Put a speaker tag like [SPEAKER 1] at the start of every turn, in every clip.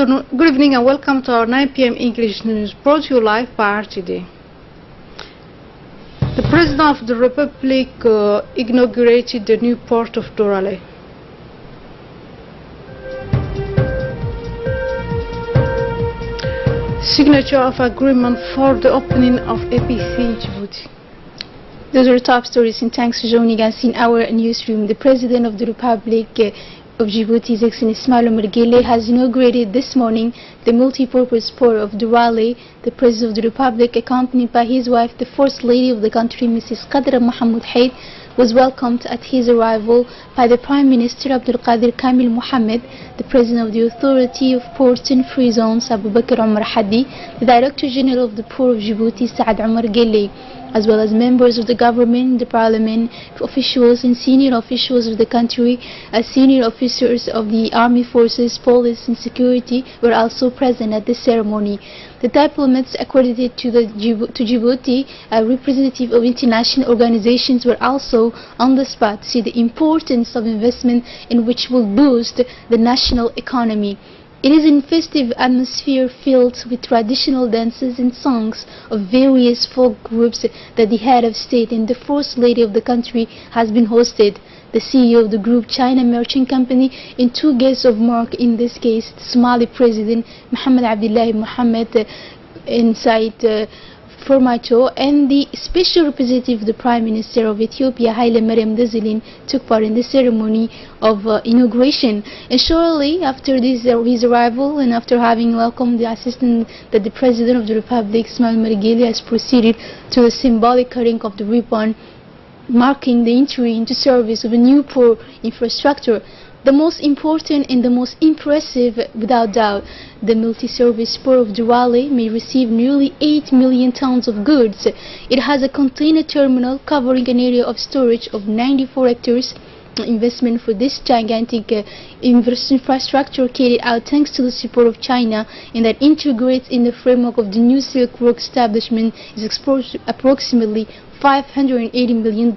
[SPEAKER 1] afternoon, good evening and welcome to our 9 p.m. English news brought to you live by Rtd. The President of the Republic inaugurated the new port of Dorale. Signature of agreement for the opening of APC in Djibouti.
[SPEAKER 2] Those are top stories, and thanks for joining us in our newsroom. The President of the Republic of Djibouti, His Excellency Ismail Omar Guelleh, has inaugurated this morning the multi-purpose port of Dorale. The President of the Republic, accompanied by his wife, the First Lady of the country, Mrs. Qadra Mohammed Haid, was welcomed at his arrival by the Prime Minister Abdul Qadir Kamil Mohammed, the President of the Authority of Ports and Free Zones, Abu Bakr Omar Hadi, the Director General of the Port of Djibouti, Saad Omar Guelleh, as well as members of the government, the parliament, officials and senior officials of the country, senior officers of the army forces, police and security were also present at the ceremony. The diplomats accredited to Djibouti, representative of international organizations, were also on the spot to see the importance of investment in which will boost the national economy. It is in festive atmosphere filled with traditional dances and songs of various folk groups that the head of state and the First Lady of the country has been hosted. The CEO of the group China Merchant Company and two guests of mark, in this case the Somali President Mohammed Abdullahi Mohammed inside Formato, and the special representative of the Prime Minister of Ethiopia, Haile Mariam Desalegn, took part in the ceremony of inauguration. And shortly after his arrival, and after having welcomed the assistant, that the President of the Republic, Ismail Omar Guelleh, has proceeded to the symbolic cutting of the ribbon, marking the entry into service of a new port infrastructure. The most important and the most impressive, without doubt, the multi-service port of Dorale may receive nearly 8 million tons of goods. It has a container terminal covering an area of storage of 94 hectares. Investment for this gigantic infrastructure carried out thanks to the support of China, and that integrates in the framework of the new Silk Road establishment, is approximately $580 million.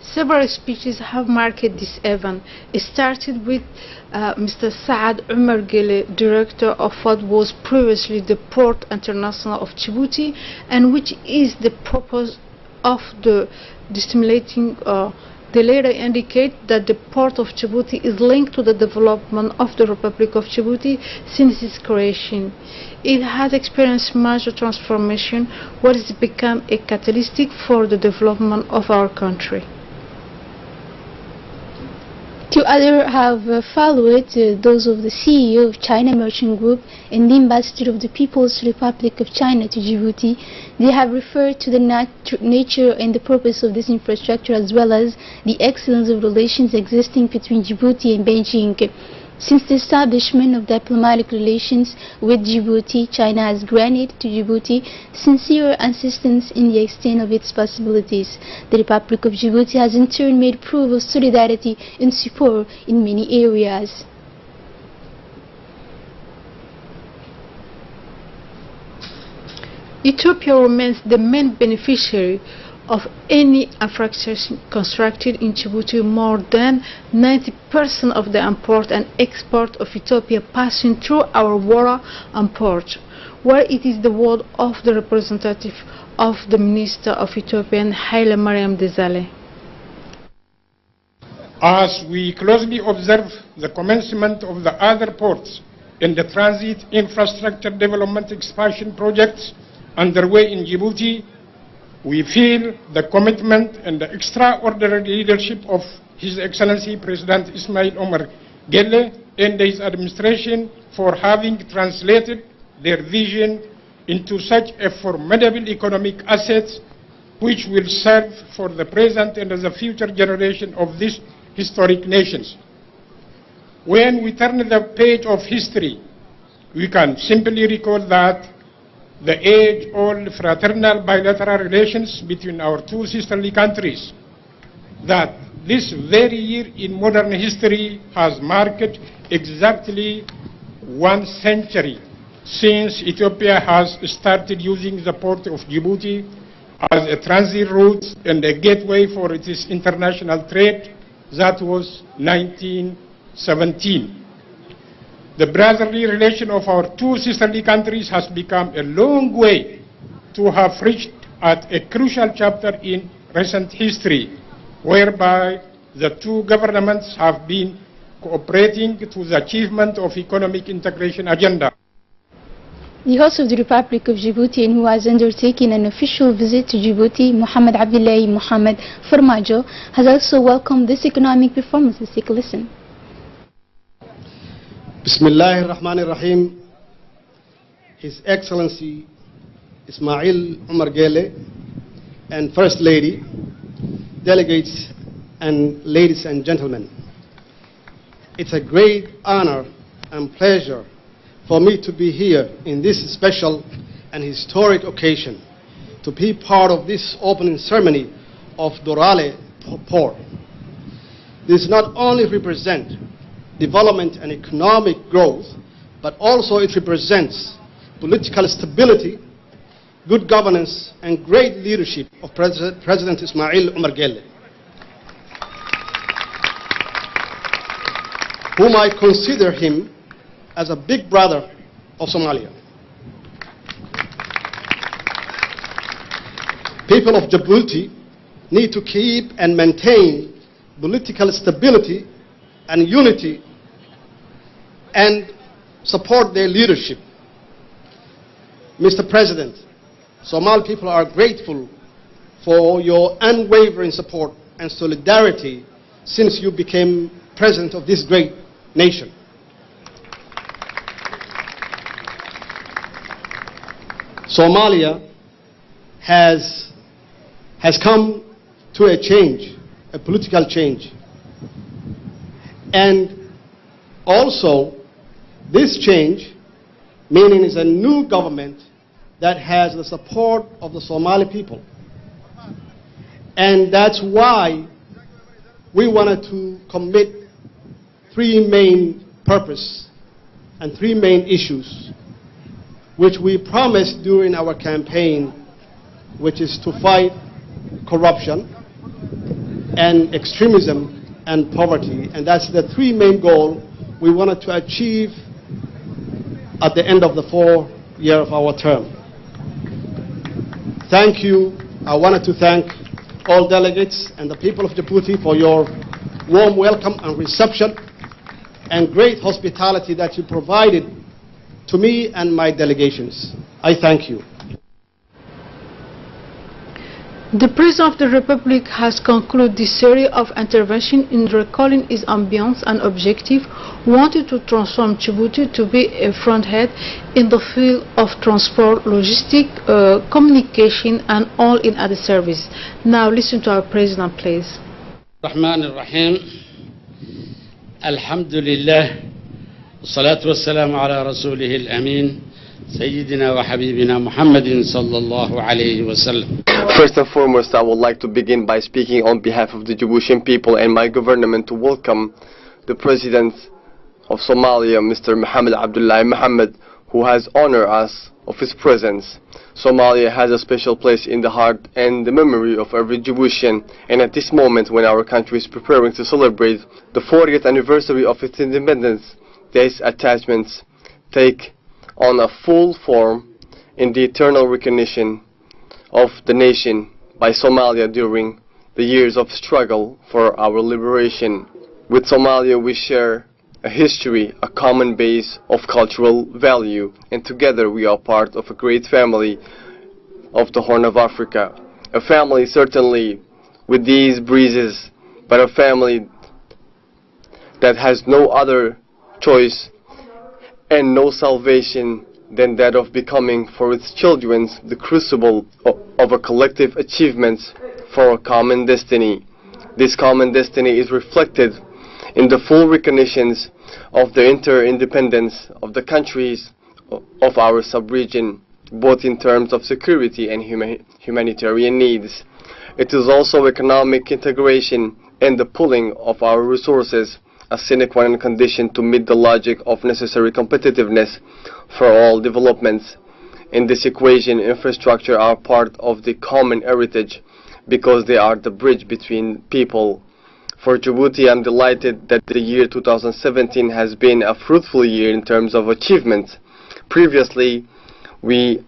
[SPEAKER 1] Several speeches have marked this event. It started with Mr. Saad Omar Guelleh, director of what was previously the Port International of Djibouti, and which is the purpose of the stimulating. The latter indicate that the Port of Djibouti is linked to the development of the Republic of Djibouti since its creation. It has experienced major transformation, what has become a catalyst for the development of our country.
[SPEAKER 2] Two others have followed, those of the CEO of China Merchant Group and the Ambassador of the People's Republic of China to Djibouti. They have referred to the nature and the purpose of this infrastructure, as well as the excellence of relations existing between Djibouti and Beijing. Since the establishment of diplomatic relations with Djibouti, China has granted to Djibouti sincere assistance in the extent of its possibilities. The Republic of Djibouti has in turn made proof of solidarity and support in many areas.
[SPEAKER 1] Ethiopia remains the main beneficiary of any infrastructure constructed in Djibouti. More than 90% of the import and export of Ethiopia passing through our water and port, where it is the word of the representative of the Minister of Ethiopian, Haile Mariam Desalegn.
[SPEAKER 3] As we closely observe the commencement of the other ports in the transit infrastructure development expansion projects underway in Djibouti, We feel the commitment and the extraordinary leadership of His Excellency President Ismail Omar Gelle and his administration for having translated their vision into such a formidable economic asset which will serve for the present and the future generation of these historic nations. When we turn the page of history, we can simply recall that the age-old fraternal bilateral relations between our two sisterly countries, that this very year in modern history has marked exactly 1 century since Ethiopia has started using the port of Djibouti as a transit route and a gateway for its international trade. That was 1917. The brotherly relation of our two sisterly countries has become a long way to have reached at a crucial chapter in recent history, whereby the two governments have been cooperating to the achievement of economic integration agenda.
[SPEAKER 2] The host of the Republic of Djibouti and who has undertaken an official visit to Djibouti, Mohammed Abdullahi Mohammed Farmajo, has also welcomed this economic performance. Let's take a listen.
[SPEAKER 4] Bismillahir Rahmanir Rahim. His Excellency Ismail Omar Gelle and First Lady, delegates and ladies and gentlemen. It's a great honor and pleasure for me to be here in this special and historic occasion to be part of this opening ceremony of Dorale Port. This not only represents development and economic growth, but also it represents political stability, good governance, and great leadership of President Ismail Omar Gelle, whom I consider him as a big brother of Somalia. People of Djibouti need to keep and maintain political stability and unity and support their leadership. Mr. President, Somali people are grateful for your unwavering support and solidarity since you became president of this great nation. Somalia has come to a change, a political change. And also, this change, meaning is a new government that has the support of the Somali people. And that's why we wanted to commit 3 main purposes and 3 main issues, which we promised during our campaign, which is to fight corruption and extremism and poverty. And that's the 3 main goals we wanted to achieve at the end of the 4th year of our term. Thank you. I wanted to thank all delegates and the people of Djibouti for your warm welcome and reception and great hospitality that you provided to me and my delegations. I thank you.
[SPEAKER 1] The President of the Republic has concluded this series of interventions in recalling his ambience and objective, wanted to transform Djibouti to be a fronthead in the field of transport, logistics, communication and all in other service. Now listen to our President, please.
[SPEAKER 5] Rahman Rahim. Alhamdulillah. والصلاة والسلام على رسوله الأمين سيدنا وحبيبنا محمد صلى الله عليه وسلم.
[SPEAKER 6] First and foremost, I would like to begin by speaking on behalf of the Djiboutian people and my government to welcome the President of Somalia, Mr. Mohammed Abdullahi Mohammed, who has honored us of his presence. Somalia has a special place in the heart and the memory of every Djiboutian, and at this moment when our country is preparing to celebrate the 40th anniversary of its independence, these attachments take on a full form in the eternal recognition of the nation by Somalia during the years of struggle for our liberation. With Somalia we share a history, a common base of cultural value, and together we are part of a great family of the Horn of Africa. A family certainly with these breezes, but a family that has no other choice and no salvation than that of becoming for its children the crucible of a collective achievement for a common destiny. This common destiny is reflected in the full recognitions of the interdependence of the countries of our sub-region, both in terms of security and humanitarian needs. It is also economic integration and the pooling of our resources, a sine qua non condition to meet the logic of necessary competitiveness for all developments. In this equation, infrastructure are part of the common heritage because they are the bridge between people. For Djibouti, I'm delighted that the year 2017 has been a fruitful year in terms of achievement. Previously, we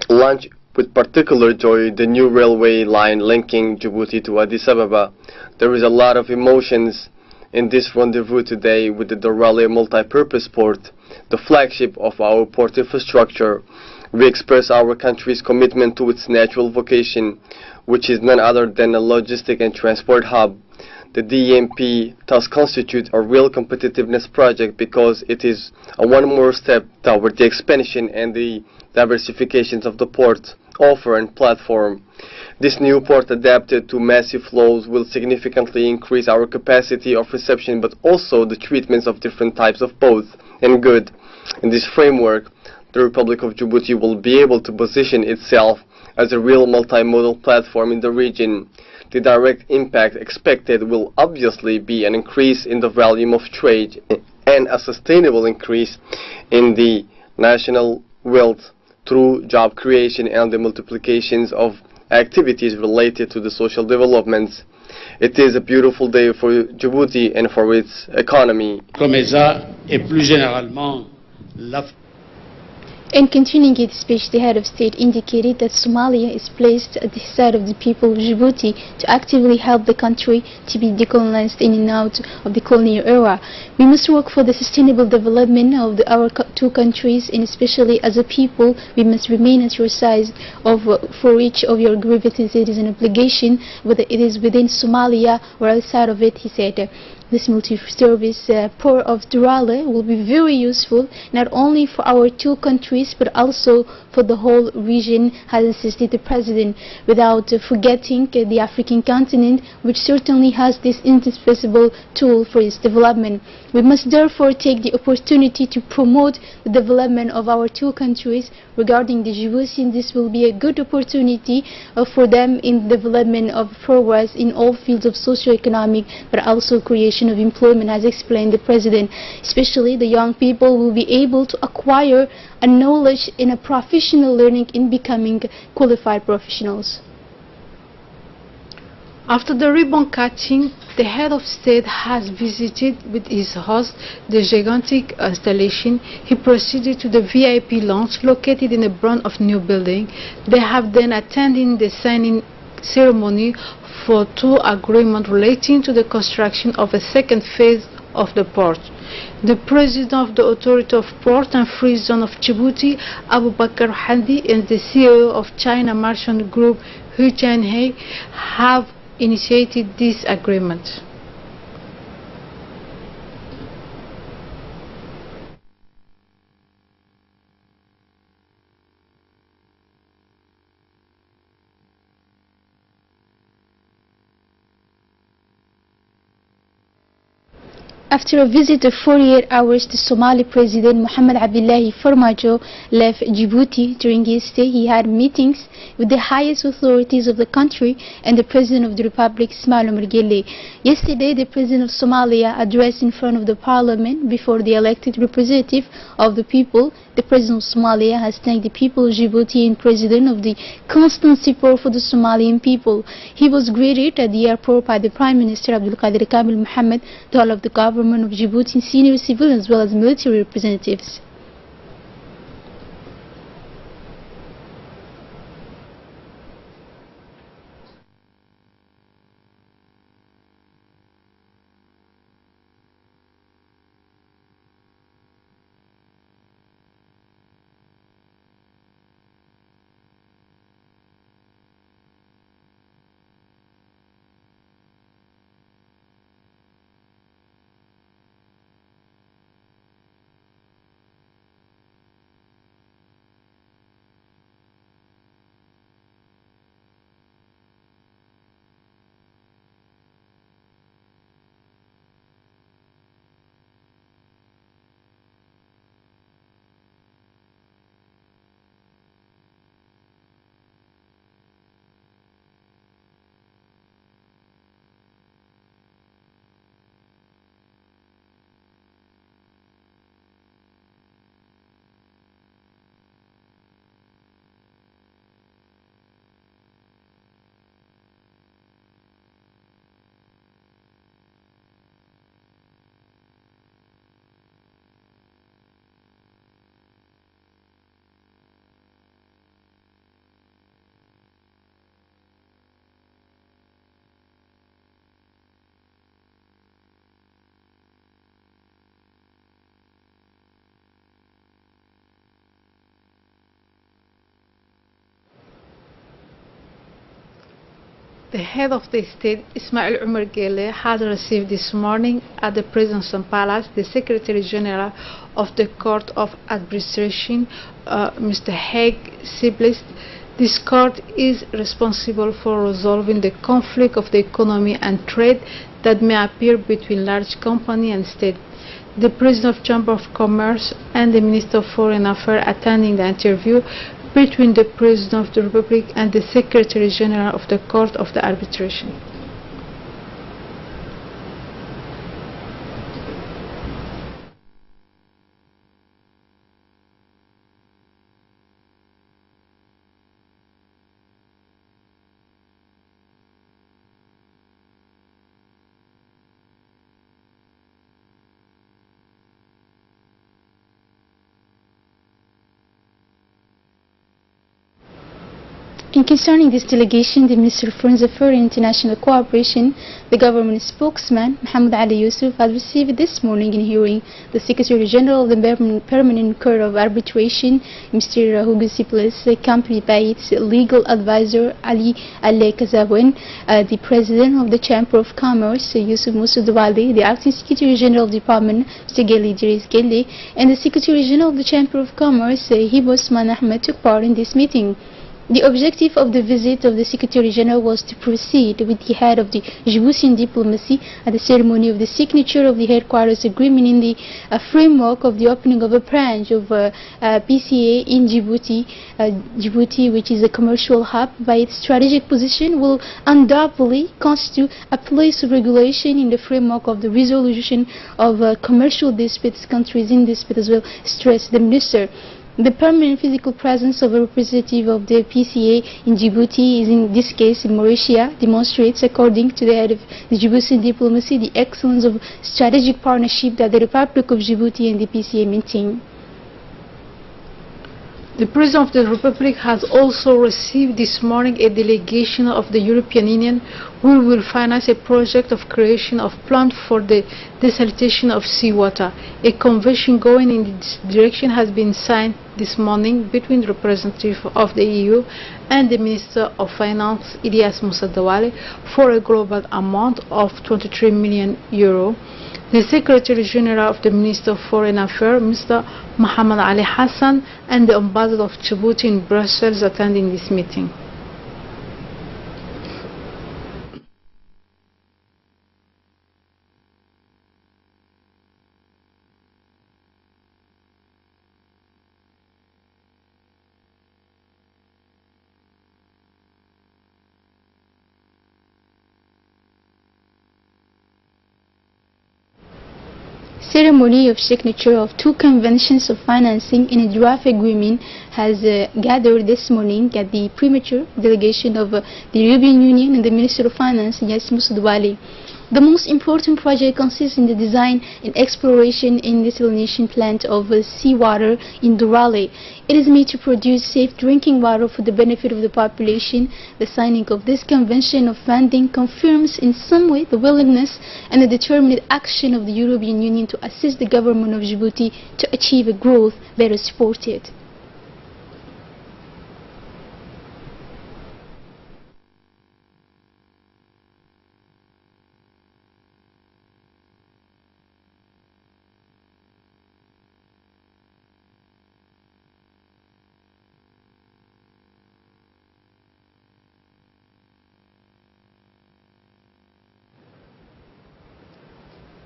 [SPEAKER 6] launched with particular joy the new railway line linking Djibouti to Addis Ababa. There is a lot of emotions in this rendezvous today with the Dorale multi-purpose port, the flagship of our port infrastructure. We express our country's commitment to its natural vocation, which is none other than a logistic and transport hub. The DMP thus constitutes a real competitiveness project because it is a one more step toward the expansion and the diversifications of the port offer and platform. This new port adapted to massive flows will significantly increase our capacity of reception, but also the treatments of different types of boats and goods. In this framework, the Republic of Djibouti will be able to position itself as a real multimodal platform in the region. The direct impact expected will obviously be an increase in the volume of trade and a sustainable increase in the national wealth through job creation and the multiplications of activities related to the social developments. It is a beautiful day for Djibouti and for its economy.
[SPEAKER 5] Comme et plus généralement la
[SPEAKER 2] In continuing its speech, the head of state indicated that Somalia is placed at the side of the people of Djibouti to actively help the country to be decolonized in and out of the colonial era. We must work for the sustainable development of our two countries, and especially as a people, we must remain at your side for each of your grievances. It is an obligation, whether it is within Somalia or outside of it, he said. This multi-service port of Durale will be very useful not only for our two countries but also for the whole region, has insisted the President, without forgetting the African continent, which certainly has this indispensable tool for its development. We must therefore take the opportunity to promote the development of our two countries. Regarding the Djiboutians, this will be a good opportunity for them in the development of progress in all fields of socio-economic but also creation of employment, as explained the President. Especially the young people will be able to acquire a knowledge in a professional learning in becoming qualified professionals.
[SPEAKER 1] After the ribbon cutting, the head of state has visited with his host the gigantic installation. He proceeded to the VIP lounge located in the front of new building. They have then attended the signing ceremony for two agreements relating to the construction of a second phase of the port. The President of the Authority of Port and Free Zone of Djibouti, Abu Bakr Handi, and the CEO of China Merchant Group, Hu Jianhei, have initiated this agreement.
[SPEAKER 2] After a visit of 48 hours, the Somali President Mohamed Abdullahi Farmajo left Djibouti. During his stay, he had meetings with the highest authorities of the country and the President of the Republic, Ismail Omar Guelleh. Yesterday, the President of Somalia addressed in front of the Parliament before the elected representative of the people. The President of Somalia has thanked the people of Djibouti and President of the constant support for the Somalian people. He was greeted at the airport by the Prime Minister Abdul Qadir Kamil Mohammed, the whole of the government of Djibouti, senior civil as well as military representatives.
[SPEAKER 1] The head of the state, Ismail Omar Guelleh, has received this morning at the Presidential Palace the Secretary General of the Court of Arbitration, Mr. Haig Siblist. This court is responsible for resolving the conflict of the economy and trade that may appear between large company and state. The President of Chamber of Commerce and the Minister of Foreign Affairs attending the interview between the President of the Republic and the Secretary General of the Court of the Arbitration.
[SPEAKER 2] In concerning this delegation, the Minister of Foreign Affairs and International Cooperation, the government spokesman, Mohammed Ali Yusuf, has received this morning in hearing the Secretary General of the Permanent Court of Arbitration, Mr. Hugo Siples, accompanied by its legal advisor, Ali Al-Kazawan, the President of the Chamber of Commerce, Yusuf Moussoudwali, the Acting Secretary General of the Department, Mr. Ghali, and the Secretary General of the Chamber of Commerce, Hibo Osman Ahmed, took part in this meeting. The objective of the visit of the Secretary General was to proceed with the head of the Djiboutian diplomacy at the ceremony of the signature of the headquarters agreement in the framework of the opening of a branch of PCA in Djibouti. Djibouti, which is a commercial hub, by its strategic position, will undoubtedly constitute a place of regulation in the framework of the resolution of commercial disputes, countries in dispute as well, stressed the Minister. The permanent physical presence of a representative of the PCA in Djibouti, is in this case in Mauritius, demonstrates, according to the head of the Djiboutian diplomacy, the excellence of strategic partnership that the Republic of Djibouti and the PCA maintain.
[SPEAKER 1] The President of the Republic has also received this morning a delegation of the European Union who will finance a project of creation of plant for the desalination of seawater. A convention going in this direction has been signed this morning between the representative of the EU and the Minister of Finance, Ilyas Moussoudwali, for a global amount of €23 million. The Secretary General of the Minister of Foreign Affairs, Mr. Mohammed Ali Hassan, and the Ambassador of Djibouti in Brussels attending this meeting.
[SPEAKER 2] Ceremony of signature of two conventions of financing in a draft agreement has gathered this morning at the premature delegation of the European Union and the Minister of Finance, Ilyas Moussoudwali. The most important project consists in the design and exploration and desalination plant of seawater in Durale. It is made to produce safe drinking water for the benefit of the population. The signing of this convention of funding confirms in some way the willingness and the determined action of the European Union to assist the government of Djibouti to achieve a growth better supported.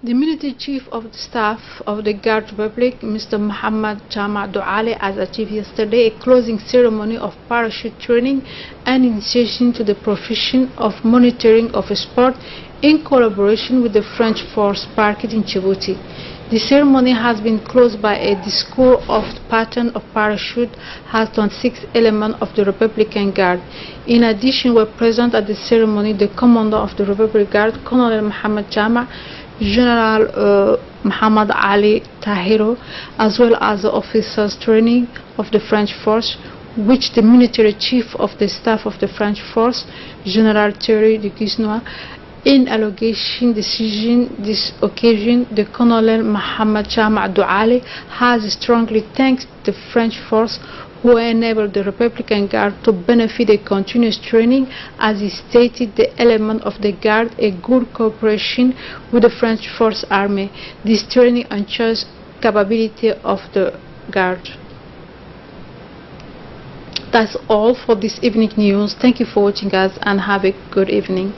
[SPEAKER 1] The Military Chief of the Staff of the Guard Republic, Mr. Mohammed Jama Douale, has achieved yesterday a closing ceremony of parachute training and initiation to the profession of monitoring of sport in collaboration with the French Force parked in Djibouti. The ceremony has been closed by a discourse of the pattern of parachute has 26 elements of the Republican Guard. In addition, were present at the ceremony the Commander of the Republic Guard, Colonel Mohammed Jama, General Muhammad Ali Tahiro, as well as the officers training of the French force, which the military chief of the staff of the French force, General Thierry de Quesnoy. In allocation decision this occasion, the Colonel Mohammed Jama Douale has strongly thanked the French force who enabled the Republican Guard to benefit a continuous training. As he stated, the element of the Guard a good cooperation with the French Force Army. This training ensures capability of the Guard. That's all for this evening news. Thank you for watching us and have a good evening.